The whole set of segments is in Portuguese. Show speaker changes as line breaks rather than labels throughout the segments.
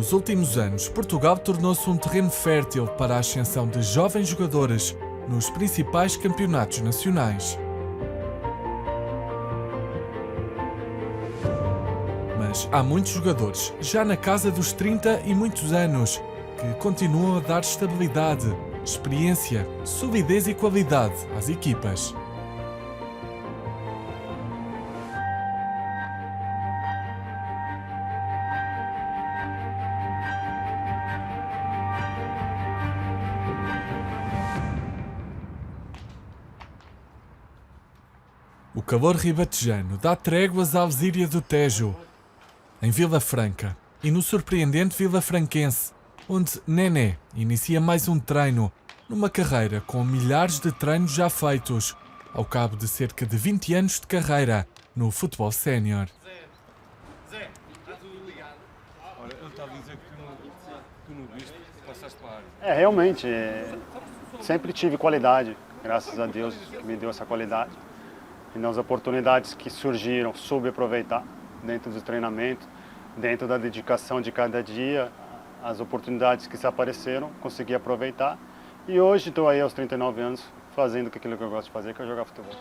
Nos últimos anos, Portugal tornou-se um terreno fértil para a ascensão de jovens jogadores nos principais campeonatos nacionais. Mas há muitos jogadores, já na casa dos 30 e muitos anos, que continuam a dar estabilidade, experiência, solidez e qualidade às equipas. O calor ribatejano dá tréguas à Alzíria do Tejo, em Vila Franca, e no surpreendente Vila Franquense, onde Nené inicia mais um treino, numa carreira com milhares de treinos já feitos, ao cabo de cerca de 20 anos de carreira no futebol sénior.
Zé, está tudo ligado? Olha, eu estava a dizer que tu não viste, passaste para a área.
Realmente, sempre tive qualidade, graças a Deus que me deu essa qualidade. E nas oportunidades que surgiram, soube aproveitar dentro do treinamento, dentro da dedicação de cada dia, as oportunidades que se apareceram, consegui aproveitar. E hoje estou aí aos 39 anos fazendo aquilo que eu gosto de fazer, que é jogar futebol.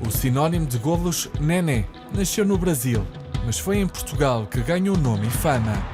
O sinónimo de golos Nené nasceu no Brasil, mas foi em Portugal que ganhou nome e fama.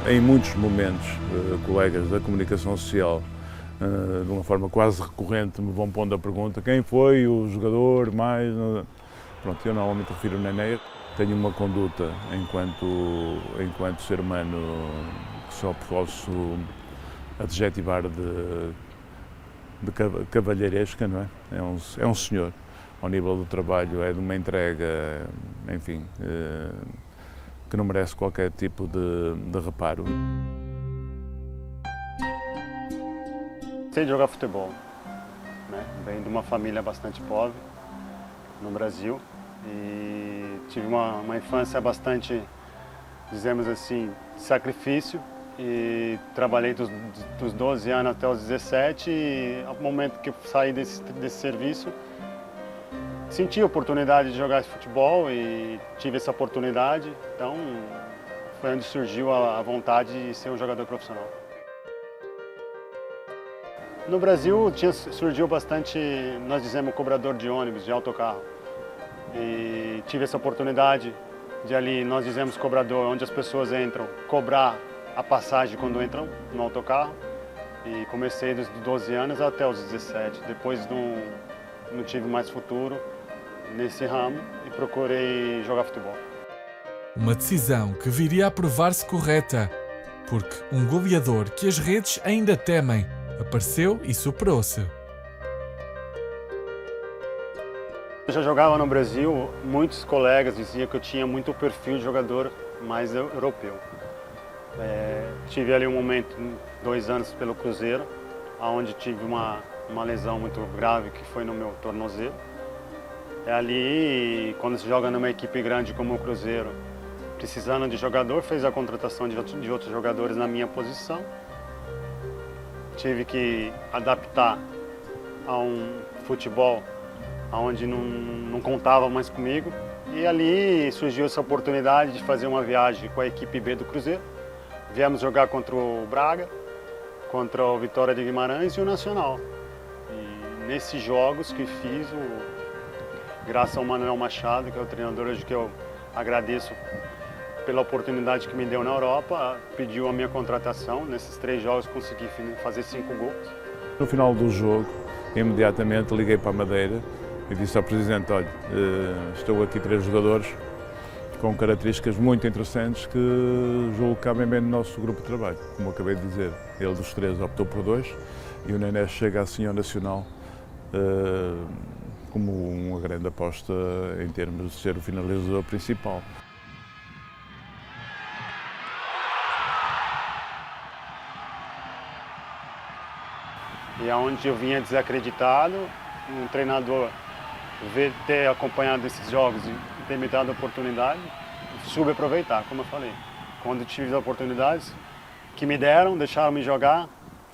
Em muitos momentos, colegas da comunicação social, de uma forma quase recorrente, me vão pondo a pergunta: quem foi o jogador mais... Pronto, eu normalmente refiro o Nené. Tenho uma conduta enquanto ser humano que só posso adjetivar de cavalheiresca, não é? É um senhor. Ao nível do trabalho é de uma entrega, enfim, que não merece qualquer tipo de reparo.
Sei jogar futebol, né? Venho de uma família bastante pobre no Brasil e tive uma infância bastante, dizemos assim, sacrifício, e trabalhei dos 12 anos até os 17 e ao momento que eu saí desse serviço, senti a oportunidade de jogar futebol e tive essa oportunidade, então foi onde surgiu a vontade de ser um jogador profissional. No Brasil surgiu bastante, nós dizemos, cobrador de ônibus, de autocarro. E tive essa oportunidade de ali, nós dizemos cobrador, onde as pessoas entram, cobrar a passagem quando entram no autocarro. E comecei dos 12 anos até os 17, depois não tive mais futuro nesse ramo e procurei jogar futebol.
Uma decisão que viria a provar-se correta, porque um goleador que as redes ainda temem apareceu e superou-se.
Eu já jogava no Brasil, muitos colegas diziam que eu tinha muito perfil de jogador mais europeu. Tive ali um momento, 2 anos pelo Cruzeiro, onde tive uma lesão muito grave que foi no meu tornozelo. É ali, quando se joga numa equipe grande como o Cruzeiro, precisando de jogador, fez a contratação de outros jogadores na minha posição. Tive que adaptar a um futebol onde não contava mais comigo. E ali surgiu essa oportunidade de fazer uma viagem com a equipe B do Cruzeiro. Viemos jogar contra o Braga, contra o Vitória de Guimarães e o Nacional. E nesses jogos que fiz, graças ao Manuel Machado, que é o treinador hoje que eu agradeço pela oportunidade que me deu na Europa, pediu a minha contratação. Nesses 3 jogos consegui fazer 5 gols.
No final do jogo, imediatamente liguei para a Madeira e disse ao Presidente, olha, estou aqui 3 jogadores com características muito interessantes que julgo que cabem bem no nosso grupo de trabalho. Como acabei de dizer, ele dos 3 optou por 2 e o Nené chega assim ao Nacional como uma grande aposta em termos de ser o finalizador principal.
E aonde eu vinha desacreditado, um treinador ter acompanhado esses jogos e ter me dado a oportunidade, soube aproveitar, como eu falei. Quando tive as oportunidades que me deram, deixaram me jogar,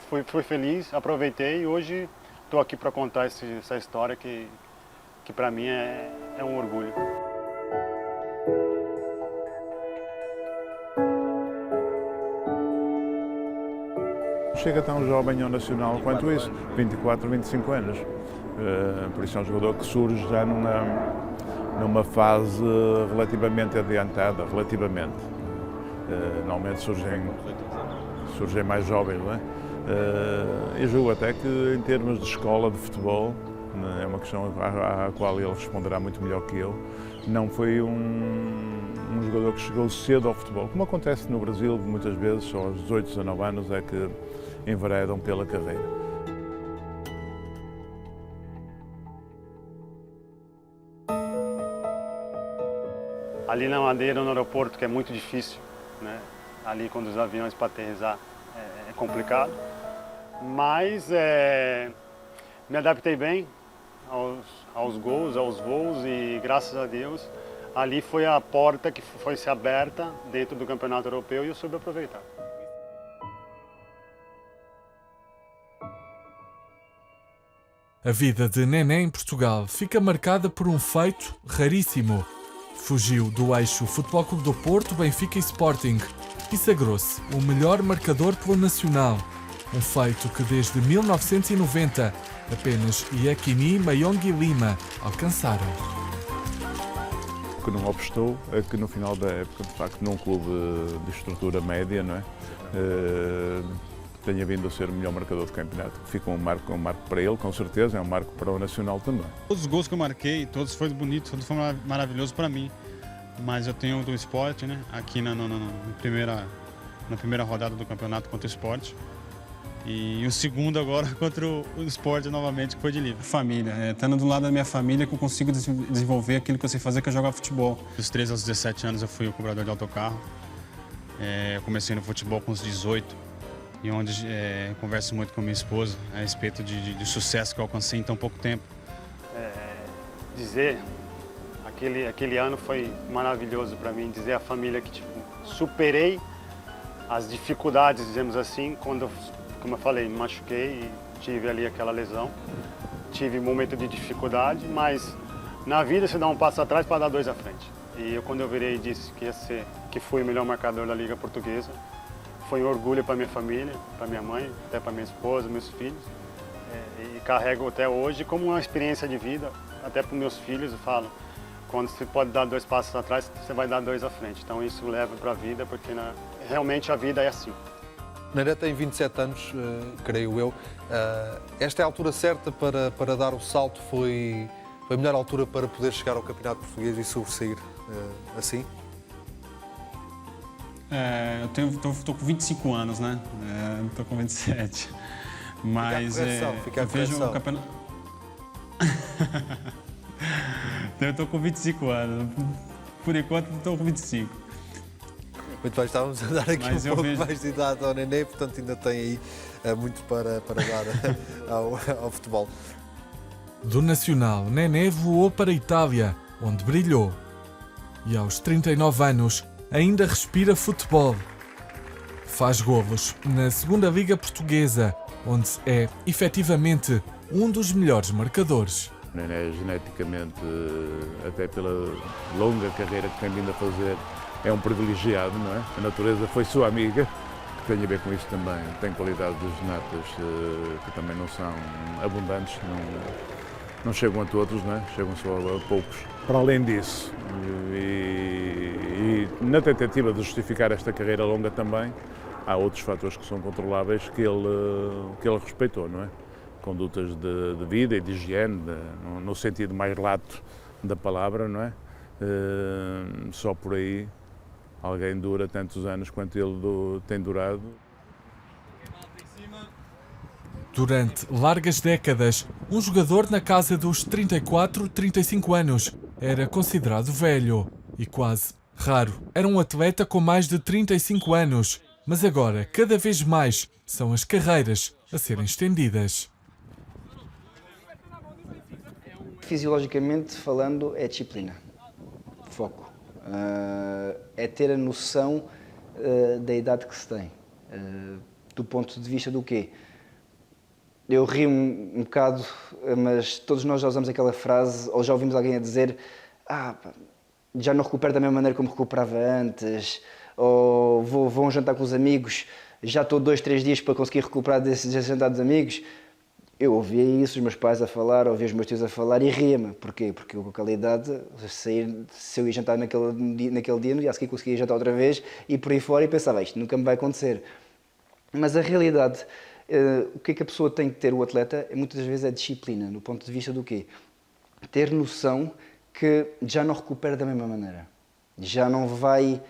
fui feliz, aproveitei e hoje estou aqui para contar essa história que para mim é um orgulho.
Chega tão jovem ao Nacional quanto isso, 24, 25 anos. Por isso é um jogador que surge já numa fase relativamente adiantada, relativamente. Normalmente surgem mais jovens, não é? Eu julgo até que em termos de escola de futebol, é uma questão à qual ele responderá muito melhor que eu, não foi um jogador que chegou cedo ao futebol, como acontece no Brasil muitas vezes, só aos 18, 19 anos é que enveredam pela carreira.
Ali na Madeira, no aeroporto, que é muito difícil, né? Ali quando os aviões para aterrissar é complicado, mas me adaptei bem aos gols, aos voos e graças a Deus ali foi a porta que foi se aberta dentro do campeonato europeu e eu soube aproveitar.
A vida de Nené em Portugal fica marcada por um feito raríssimo. Fugiu do eixo Futebol Clube do Porto, Benfica e Sporting e sagrou-se o melhor marcador pelo Nacional. Um feito que desde 1990 apenas Iachini, Mayong e Lima alcançaram.
O que não obstou é que no final da época, de facto, num clube de estrutura média, não é? Tenha vindo a ser o melhor marcador do campeonato. Fica um marco para ele, com certeza, é um marco para o Nacional também.
Todos os gols que eu marquei, todos foram bonitos, todos foram maravilhosos para mim. Mas eu tenho do Sport, né? Aqui na primeira rodada do campeonato contra o Sport. E o segundo agora contra o Sport novamente, que foi de livre. Família, estando do lado da minha família que eu consigo desenvolver aquilo que eu sei fazer, que é jogar futebol. Dos 13 aos 17 anos eu fui o cobrador de autocarro. Eu comecei no futebol com os 18. E onde converso muito com minha esposa a respeito de sucesso que eu alcancei em tão pouco tempo.
Dizer, aquele ano foi maravilhoso para mim, dizer à família que superei as dificuldades, dizemos assim, quando, como eu falei, me machuquei e tive ali aquela lesão. Tive um momento de dificuldade, mas na vida você dá um passo atrás para dar 2 à frente. E quando eu virei e disse que fui o melhor marcador da Liga Portuguesa, foi um orgulho para minha família, para minha mãe, até para minha esposa, meus filhos. E carrego até hoje como uma experiência de vida, até para os meus filhos, eu falo, quando você pode dar 2 passos atrás, você vai dar 2 à frente. Então isso leva para a vida, porque realmente a vida é assim.
Nené tem 27 anos, creio eu. Esta é a altura certa para dar o salto? Foi a melhor altura para poder chegar ao Campeonato Português e sobressair assim?
Estou com 25 anos, né? Não estou com 27. Mas
fica a
eu vejo
correção.
o campeonato. Eu estou com 25 anos. Por enquanto, estou com 25.
Muito bem, estávamos a dar aqui
Mas
um pouco mais de idade ao Nené, portanto ainda tem aí muito para dar ao futebol.
Do Nacional, Nené voou para a Itália, onde brilhou. E aos 39 anos, ainda respira futebol. Faz golos na Segunda Liga Portuguesa, onde é, efetivamente, um dos melhores marcadores.
Nené, geneticamente, até pela longa carreira que tem vindo a fazer, é um privilegiado, não é? A natureza foi sua amiga, que tem a ver com isso também. Tem qualidades genatas que também não são abundantes, não chegam a todos, não é? Chegam só a poucos. Para além disso, e na tentativa de justificar esta carreira longa também, há outros fatores que são controláveis que ele respeitou, não é? condutas de vida e de higiene, no sentido mais lato da palavra, não é? Só por aí alguém dura tantos anos quanto ele tem durado.
Durante largas décadas, um jogador na casa dos 34, 35 anos era considerado velho e quase raro. Era um atleta com mais de 35 anos, mas agora, cada vez mais, são as carreiras a serem estendidas.
Fisiologicamente falando, é disciplina, foco. É ter a noção da idade que se tem. Do ponto de vista do quê? Eu rio um bocado, mas todos nós já usamos aquela frase, ou já ouvimos alguém a dizer já não recupero da mesma maneira como recuperava antes, ou vou a um jantar com os amigos, já estou 2, 3 dias para conseguir recuperar desse jantar dos amigos. Eu ouvia isso, os meus pais a falar, ouvia os meus tios a falar e ria-me. Porquê? Porque eu, com aquela idade, se eu ia jantar naquele dia, no dia a seguir conseguia jantar outra vez e por aí fora, e pensava, isto nunca me vai acontecer. Mas a realidade, o que é que a pessoa tem que ter, o atleta, muitas vezes é disciplina, no ponto de vista do quê? Ter noção que já não recupera da mesma maneira. Já não vai...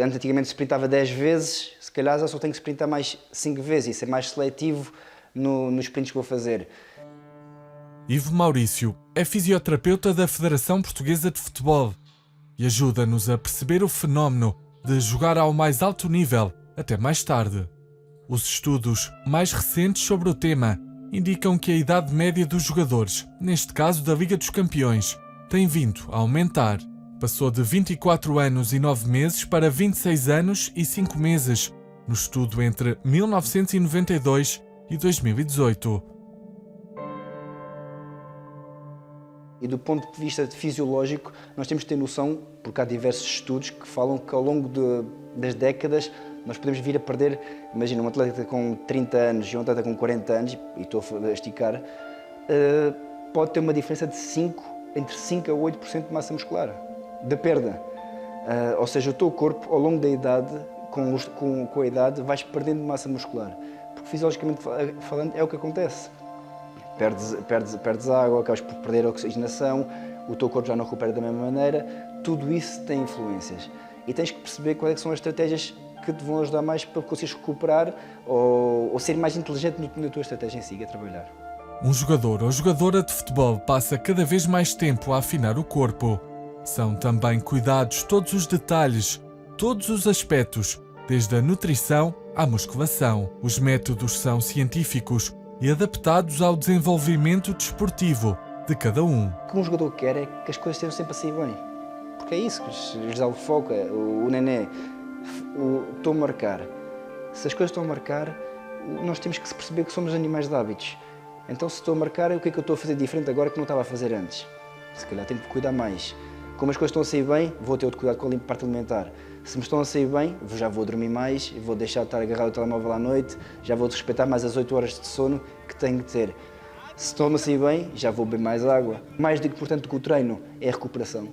antigamente se sprintava 10 vezes, se calhar já só tenho que sprintar mais 5 vezes e ser mais seletivo nos sprints que vou fazer.
Ivo Maurício é fisioterapeuta da Federação Portuguesa de Futebol e ajuda-nos a perceber o fenómeno de jogar ao mais alto nível até mais tarde. Os estudos mais recentes sobre o tema indicam que a idade média dos jogadores, neste caso da Liga dos Campeões, tem vindo a aumentar. Passou de 24 anos e 9 meses para 26 anos e 5 meses, no estudo entre 1992 e 2018.
E do ponto de vista fisiológico, nós temos que ter noção, porque há diversos estudos que falam que ao longo das décadas nós podemos vir a perder, imagina, um atleta com 30 anos e um atleta com 40 anos, e estou a esticar, pode ter uma diferença de entre 5% a 8% de massa muscular, da perda. Ou seja, o teu corpo, ao longo da idade, com a idade, vais perdendo massa muscular. Porque fisiologicamente falando, é o que acontece. Perdes água, acabas por perder a oxigenação, o teu corpo já não recupera da mesma maneira, tudo isso tem influências. E tens que perceber quais são as estratégias que te vão ajudar mais para conseguires recuperar ou ser mais inteligente na tua estratégia em si, a trabalhar.
Um jogador ou jogadora de futebol passa cada vez mais tempo a afinar o corpo. São também cuidados todos os detalhes, todos os aspectos, desde a nutrição à musculação. Os métodos são científicos e adaptados ao desenvolvimento desportivo de cada um.
O que um jogador quer é que as coisas estejam sempre a sair bem. Porque é isso que lhes dá o foco, o Nené. Estou a marcar. Se as coisas estão a marcar, nós temos que perceber que somos animais de hábitos. Então, se estou a marcar, o que é que eu estou a fazer diferente agora que não estava a fazer antes? Se calhar tenho que cuidar mais. Como as coisas estão a sair bem, vou ter outro cuidado com a parte alimentar. Se me estão a sair bem, já vou dormir mais, vou deixar de estar agarrado ao telemóvel à noite, já vou respeitar mais as 8 horas de sono que tenho de ter. Se estou-me a sair bem, já vou beber mais água. Mais do que, portanto, que o treino é a recuperação.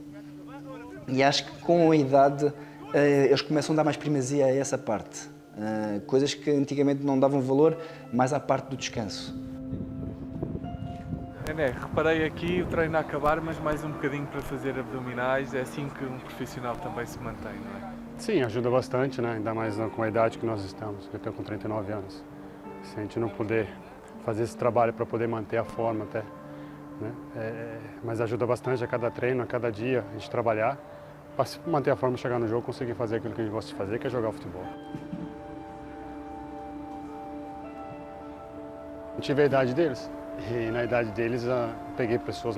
E acho que com a idade eles começam a dar mais primazia a essa parte. Coisas que antigamente não davam valor, mais à parte do descanso.
Nené, reparei aqui o treino a acabar, mas mais um bocadinho para fazer abdominais. É assim que um profissional também se mantém, não é?
Sim, ajuda bastante, né? Ainda mais com a idade que nós estamos. Eu tenho com 39 anos. Se a gente não puder fazer esse trabalho para poder manter a forma até, né? Mas ajuda bastante a cada treino, a cada dia, a gente trabalhar para manter a forma, chegar no jogo, conseguir fazer aquilo que a gente gosta de fazer, que é jogar futebol. Eu tive a idade deles. E na idade deles, peguei pessoas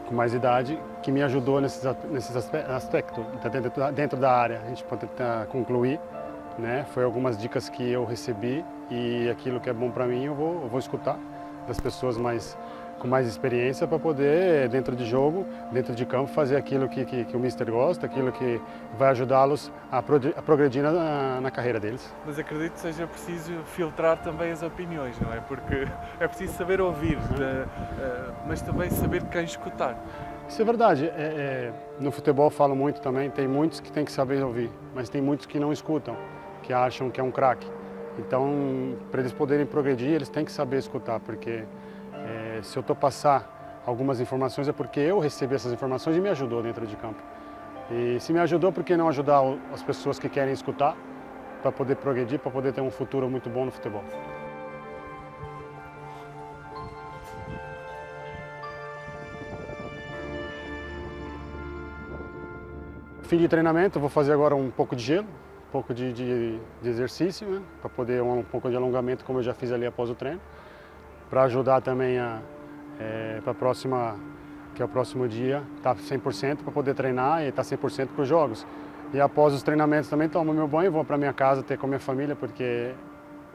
com mais idade que me ajudou nesses aspectos, dentro da área. A gente pode tentar concluir, né? Foi algumas dicas que eu recebi e aquilo que é bom para mim eu vou escutar das pessoas com mais experiência para poder, dentro de jogo, dentro de campo, fazer aquilo que o Mister gosta, aquilo que vai ajudá-los a progredir na carreira deles.
Mas acredito que seja preciso filtrar também as opiniões, não é? Porque é preciso saber ouvir, mas também saber de quem escutar.
Isso é verdade. No futebol falo muito também, tem muitos que têm que saber ouvir, mas tem muitos que não escutam, que acham que é um craque. Então, para eles poderem progredir, eles têm que saber escutar, porque se eu estou passar algumas informações é porque eu recebi essas informações e me ajudou dentro de campo. E se me ajudou, por que não ajudar as pessoas que querem escutar para poder progredir, para poder ter um futuro muito bom no futebol? Fim de treinamento, eu vou fazer agora um pouco de gelo, um pouco de exercício, né? Para poder um pouco de alongamento, como eu já fiz ali após o treino, para ajudar também para a próxima, que é o próximo dia, estar 100% para poder treinar e estar 100% para os jogos. E após os treinamentos também tomo meu banho, vou para minha casa ter com a minha família, porque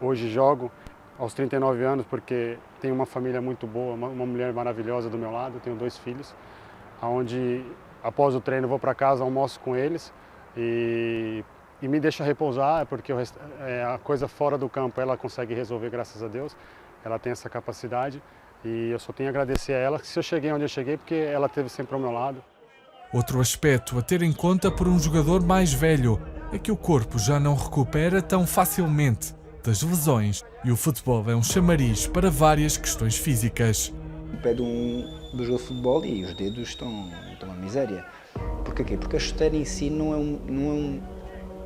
hoje jogo aos 39 anos, porque tenho uma família muito boa, uma mulher maravilhosa do meu lado, tenho 2 filhos, onde após o treino vou para casa, almoço com eles e me deixa repousar, porque a coisa fora do campo ela consegue resolver, graças a Deus. Ela tem essa capacidade e eu só tenho a agradecer a ela se eu cheguei onde eu cheguei, porque ela esteve sempre ao meu lado.
Outro aspecto a ter em conta por um jogador mais velho é que o corpo já não recupera tão facilmente das lesões e o futebol é um chamariz para várias questões físicas.
O pé do jogo de futebol e os dedos estão uma miséria. Porquê? Porque a chuteira em si não é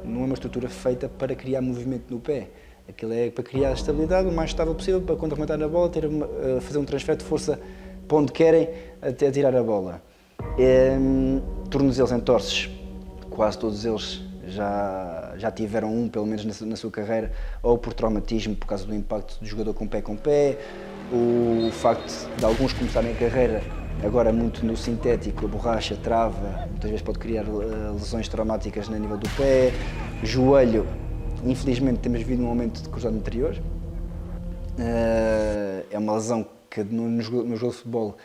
uma estrutura feita para criar movimento no pé. Aquilo é para criar estabilidade o mais estável possível, para quando arrematar na bola, fazer um transfer de força para onde querem até tirar a bola. Tornozelos entorces, quase todos eles já tiveram um, pelo menos na sua carreira, ou por traumatismo, por causa do impacto do jogador com pé, o facto de alguns começarem a carreira agora muito no sintético, a borracha trava, muitas vezes pode criar lesões traumáticas no nível do pé, joelho, infelizmente temos visto um aumento de cruzado anterior, é uma lesão que no jogo de futebol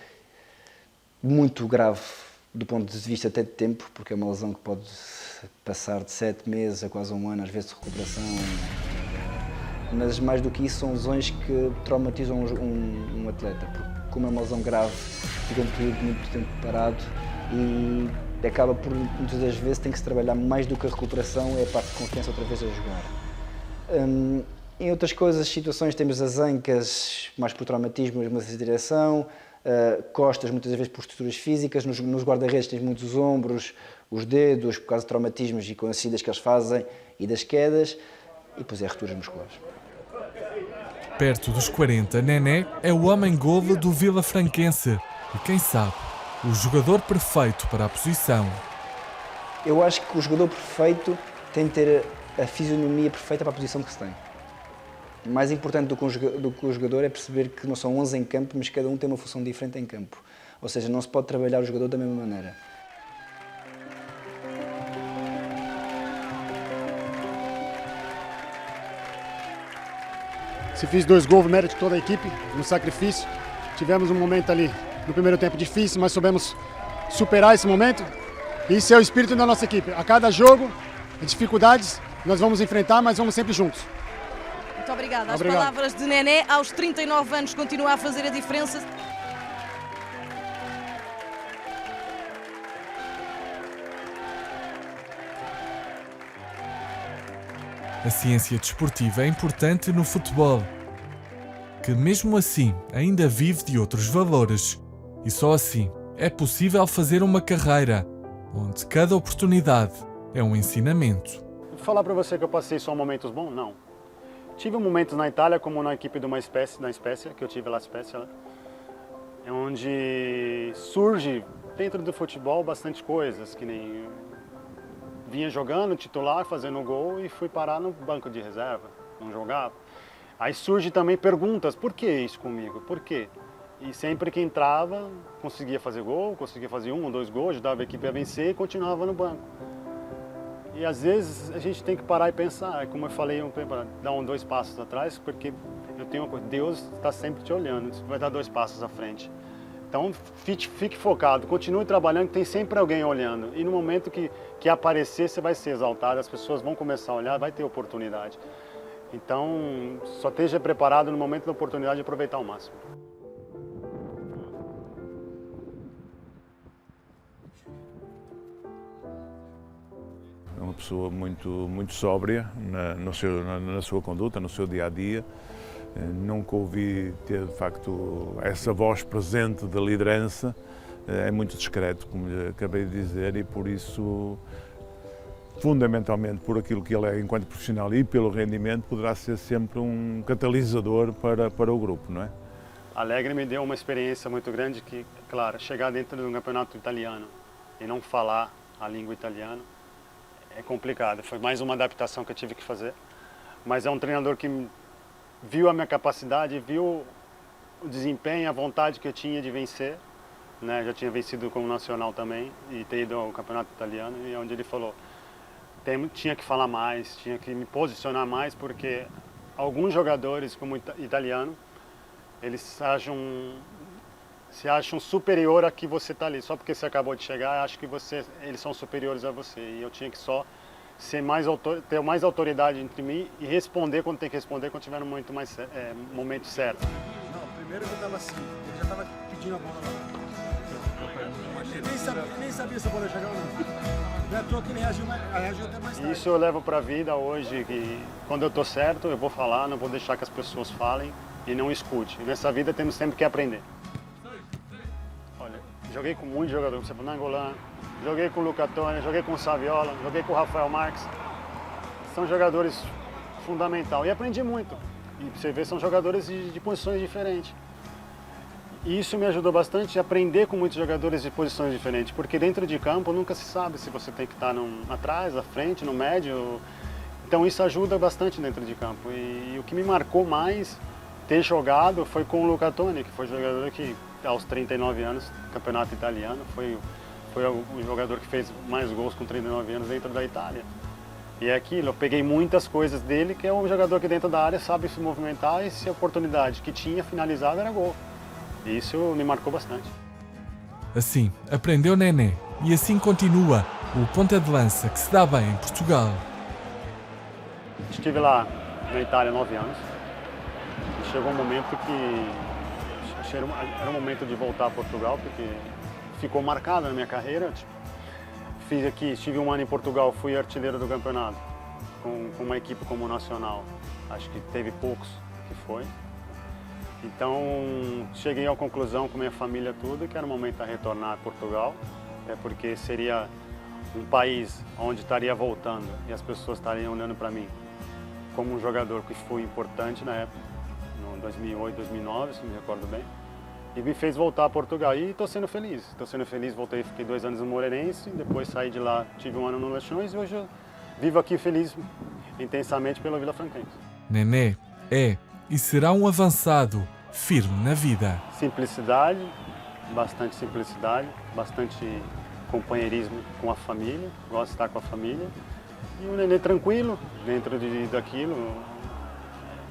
muito grave do ponto de vista até de tempo, porque é uma lesão que pode passar de 7 meses a quase 1 ano, às vezes de recuperação. Mas mais do que isso, são lesões que traumatizam um atleta, porque como é uma lesão grave, fica um período de muito tempo parado e acaba por, muitas das vezes, tem que se trabalhar mais do que a recuperação, é a parte de confiança outra vez a jogar. Em outras coisas, situações, temos as ancas, mais por traumatismo, mas de direção, costas, muitas vezes por estruturas físicas, nos guarda-redes tens muitos ombros, os dedos, por causa de traumatismos e com as saídas que eles fazem e das quedas, e depois é rupturas musculares.
Perto dos 40, Nené é o homem-golo do Vilafranquense e, quem sabe, o jogador perfeito para a posição.
Eu acho que o jogador perfeito tem de ter a fisionomia perfeita para a posição que se tem. Mais importante do que o jogador é perceber que não são 11 em campo, mas cada um tem uma função diferente em campo. Ou seja, não se pode trabalhar o jogador da mesma maneira.
Se fiz 2 gols, mérito de toda a equipe, no sacrifício. Tivemos um momento ali no primeiro tempo difícil, mas soubemos superar esse momento. E esse é o espírito da nossa equipe. A cada jogo, dificuldades, nós vamos enfrentar, mas vamos sempre juntos.
Muito obrigada. As
Obrigado.
palavras de Nené, aos 39 anos, continua a fazer a diferença.
A ciência desportiva é importante no futebol, que mesmo assim ainda vive de outros valores. E só assim é possível fazer uma carreira onde cada oportunidade é um ensinamento.
Vou falar para você que eu passei só momentos bons? Não. Tive momentos na Itália, como na equipe de na Spezia, que eu tive lá na Spezia, onde surge dentro do futebol bastante coisas, que nem vinha jogando titular, fazendo gol e fui parar no banco de reserva, não jogava. Aí surge também perguntas, por que isso comigo? Por quê? E sempre que entrava, conseguia fazer gol, conseguia fazer 1 ou 2 gols, ajudava a equipe a vencer e continuava no banco. E às vezes a gente tem que parar e pensar, como eu falei, dar 2 passos atrás, porque eu tenho uma coisa, Deus está sempre te olhando, vai dar 2 passos à frente. Então fique focado, continue trabalhando, tem sempre alguém olhando. E no momento que aparecer, você vai ser exaltado, as pessoas vão começar a olhar, vai ter oportunidade. Então só esteja preparado no momento da oportunidade de aproveitar ao máximo.
uma pessoa muito sóbria na sua conduta, no seu dia-a-dia. Nunca ouvi ter, de facto, essa voz presente da liderança. É muito discreto, como lhe acabei de dizer, e por isso, fundamentalmente por aquilo que ele é enquanto profissional e pelo rendimento, poderá ser sempre um catalisador para o grupo, não é?
Alegre me deu uma experiência muito grande que, claro, chegar dentro de um campeonato italiano e não falar a língua italiana é complicado. Foi mais uma adaptação que eu tive que fazer, mas é um treinador que viu a minha capacidade, viu o desempenho, a vontade que eu tinha de vencer, né? Já tinha vencido como nacional também e ter ido ao campeonato italiano, e onde ele falou, tinha que falar mais, tinha que me posicionar mais, porque alguns jogadores como italiano, eles se acham superior a que você está ali, só porque você acabou de chegar, acho que eles são superiores a você, e eu tinha que só ter mais autoridade entre mim e responder quando tem que responder, quando tiver no momento certo.
Não, primeiro eu estava assim, ele já estava pedindo a bola lá. Ele nem sabia se a bola ia chegar ou não. Não é à toa que ele reagiu até mais tarde.
Isso eu levo para a vida hoje, que quando eu estou certo, eu vou falar, não vou deixar que as pessoas falem e não escute. E nessa vida temos sempre que aprender. Olha, joguei com muitos jogadores, como Nangolan, joguei com o Luca Toni, joguei com o Saviola, joguei com o Rafael Marques. São jogadores fundamentais e aprendi muito. E você vê, são jogadores de posições diferentes. E isso me ajudou bastante a aprender com muitos jogadores de posições diferentes, porque dentro de campo nunca se sabe se você tem que estar atrás, à frente, no médio. Então isso ajuda bastante dentro de campo. E o que me marcou mais ter jogado foi com o Luca Toni, que foi jogador que aos 39 anos, campeonato italiano, foi o jogador que fez mais gols com 39 anos dentro da Itália. E é aquilo, eu peguei muitas coisas dele, que é um jogador que dentro da área sabe se movimentar, e se a oportunidade que tinha finalizado era gol. E isso me marcou bastante.
Assim aprendeu Nené e assim continua o ponta de lança que se dá bem em Portugal.
Estive lá na Itália 9 anos e chegou um momento que era o momento de voltar a Portugal, porque ficou marcado na minha carreira. Fiz aqui, estive um ano em Portugal, fui artilheiro do campeonato com uma equipe como o Nacional. Acho que teve poucos que foi. Então, cheguei à conclusão com minha família tudo que era o momento de retornar a Portugal, porque seria um país onde estaria voltando e as pessoas estariam olhando para mim como um jogador que foi importante na época, no 2008, 2009, se me recordo bem, e me fez voltar a Portugal. E estou sendo feliz, voltei, fiquei 2 anos no Moreirense, depois saí de lá, tive um ano no Leixões e hoje eu vivo aqui feliz intensamente pela Vila Franquense.
Nené é e será um avançado, firme na vida.
Simplicidade, bastante companheirismo com a família, gosto de estar com a família. E um Nené tranquilo, dentro daquilo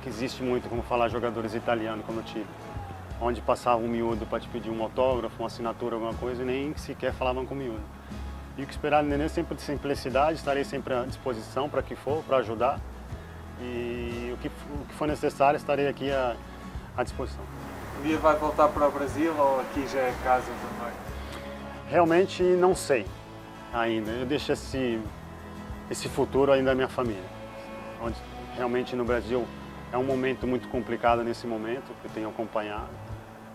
que existe muito, como falar jogadores italianos como eu tive, onde passava um miúdo para te pedir um autógrafo, uma assinatura, alguma coisa, e nem sequer falavam com o miúdo. E o que esperar do Nené é sempre de simplicidade, estarei sempre à disposição para que for, para ajudar. E o que for necessário, estarei aqui à disposição.
Um dia vai voltar para o Brasil ou aqui já é casa também?
Realmente não sei ainda. Eu deixo esse futuro ainda da minha família. Onde realmente no Brasil é um momento muito complicado nesse momento, que eu tenho acompanhado.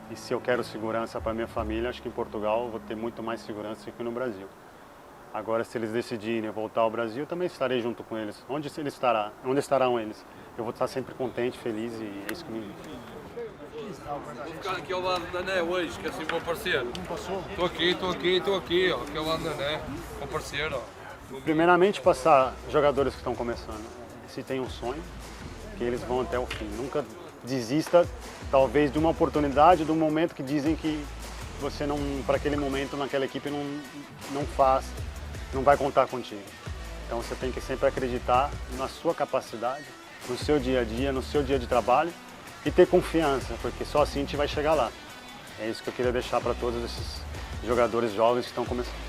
E se eu quero segurança para minha família, acho que em Portugal eu vou ter muito mais segurança que no Brasil. Agora, se eles decidirem voltar ao Brasil, também estarei junto com eles. Onde estarão eles? Eu vou estar sempre contente, feliz e é isso que me...
Vou ficar aqui ao lado da Né hoje, que assim vou aparecer. Não passou? Estou aqui, ó, aqui ao lado da Né. Vou aparecer, ó.
Primeiramente, passar jogadores que estão começando. Se tem um sonho, que eles vão até o fim. Nunca desista, talvez, de uma oportunidade, de um momento que dizem que você não, para aquele momento, naquela equipe, não vai contar contigo. Então você tem que sempre acreditar na sua capacidade, no seu dia a dia, no seu dia de trabalho e ter confiança, porque só assim a gente vai chegar lá. É isso que eu queria deixar para todos esses jogadores jovens que estão começando.